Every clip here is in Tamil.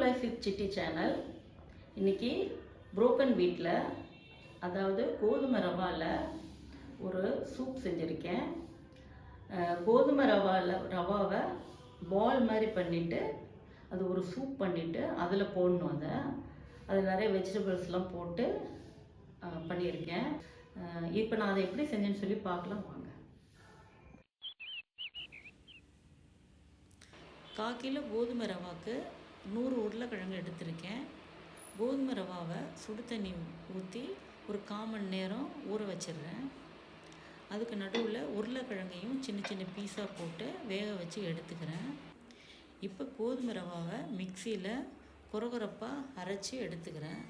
Life with city channel. இன்றைக்கி புரோக்கன் வீட்டில், அதாவது கோதுமை ரவாவில் ஒரு சூப் செஞ்சுருக்கேன். கோதுமை ரவாவை பால் மாதிரி பண்ணிவிட்டு அது ஒரு சூப் பண்ணிவிட்டு அதில் போடணும். அது நிறைய வெஜிடபிள்ஸ்லாம் போட்டு பண்ணியிருக்கேன். இப்போ நான் அதை எப்படி செஞ்சேன்னு சொல்லி பார்க்கலாம் வாங்க. 1/4 கிலோ கோதுமை ரவாவுக்கு 100 உருளைக்கிழங்கு எடுத்திருக்கேன். கோதுமை ரவாவை சுடு தண்ணி ஊற்றி ஒரு 1/4 மணி நேரம் ஊற வச்சிடுறேன். அதுக்கு நடுவில் உருளைக்கிழங்கையும் சின்ன சின்ன பீஸாக போட்டு வேக வச்சு எடுத்துக்கிறேன். இப்போ கோதுமை ரவாவை மிக்சியில் கொரகொரப்பாக அரைச்சி எடுத்துக்கிறேன்.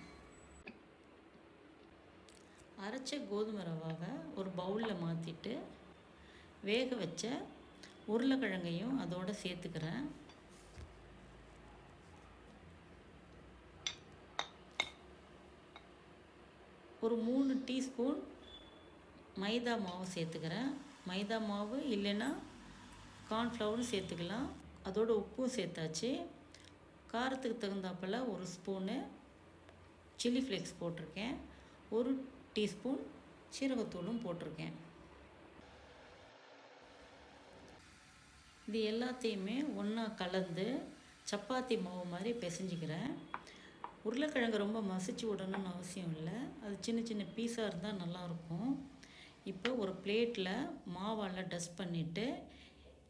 அரைச்ச கோதுமை ரவாவை ஒரு பவுலில் மாற்றிட்டு வேக வச்ச உருளைக்கிழங்கையும் அதோடு சேர்த்துக்கிறேன். ஒரு 3 டீஸ்பூன் மைதா மாவு சேர்த்துக்கிறேன். மைதா மாவு இல்லைன்னா கார்ன்ஃப்ளவரும் சேர்த்துக்கலாம். அதோட உப்பும் சேர்த்தாச்சு. காரத்துக்கு தகுந்தாப்பில் 1 ஸ்பூனு சில்லி ஃப்ளேக்ஸ் போட்டிருக்கேன். 1 டீஸ்பூன் சீரகத்தூளும் போட்டிருக்கேன். இது எல்லாத்தையுமே ஒன்றா கலந்து சப்பாத்தி மாவு மாதிரி பிசைஞ்சிக்கிறேன். உருளைக்கிழங்கு ரொம்ப மசிச்சு விடணும்னு அவசியம் இல்லை. அது சின்ன சின்ன பீஸாக இருந்தால் நல்லாயிருக்கும். இப்போ ஒரு பிளேட்டில் மாவால் டஸ்ட் பண்ணிவிட்டு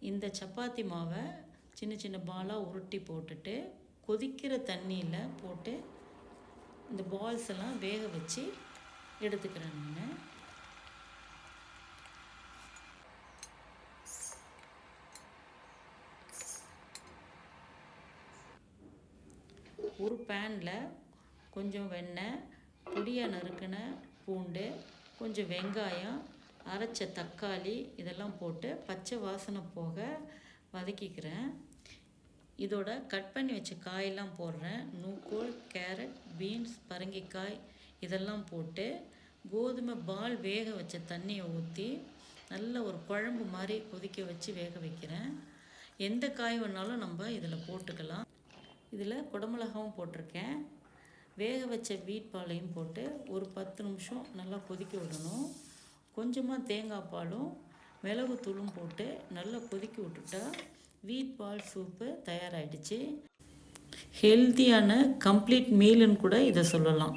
இந்த சப்பாத்தி மாவை சின்ன சின்ன பாலாக உருட்டி போட்டுட்டு கொதிக்கிற தண்ணியில் போட்டு இந்த பால்ஸ் எல்லாம் வேக வச்சு எடுத்துக்கிறேன். நான் ஒரு பேனில் கொஞ்சம் வெண்ணெய், பொடியாக நறுக்கின பூண்டு, கொஞ்சம் வெங்காயம், அரைச்ச தக்காளி இதெல்லாம் போட்டு பச்சை வாசனை போக வதக்கிக்கிறேன். இதோட கட் பண்ணி வச்ச காயெல்லாம் போடுறேன். நூக்கோல், கேரட், பீன்ஸ், பரங்கிக்காய் இதெல்லாம் போட்டு கோதுமை பால் வேக வச்ச தண்ணியை ஊற்றி நல்ல ஒரு குழம்பு மாதிரி கொதிக்க வச்சு வேக வைக்கிறேன். எந்த காய் வேணாலும் நம்ம இதில் போட்டுக்கலாம். இதில் குடமிளகாவும் போட்டிருக்கேன். வேக வச்ச வீட் பாலையும் போட்டு ஒரு 10 நிமிஷம் நல்லா கொதிக்க விடணும். கொஞ்சமாக தேங்காய் பாலும் மிளகுத்தூளும் போட்டு நல்லா கொதிக்க விட்டுட்டா வீட் பால் சூப்பு தயாராகிடுச்சு. ஹெல்த்தியான கம்ப்ளீட் மீல்னு கூட இதை சொல்லலாம்.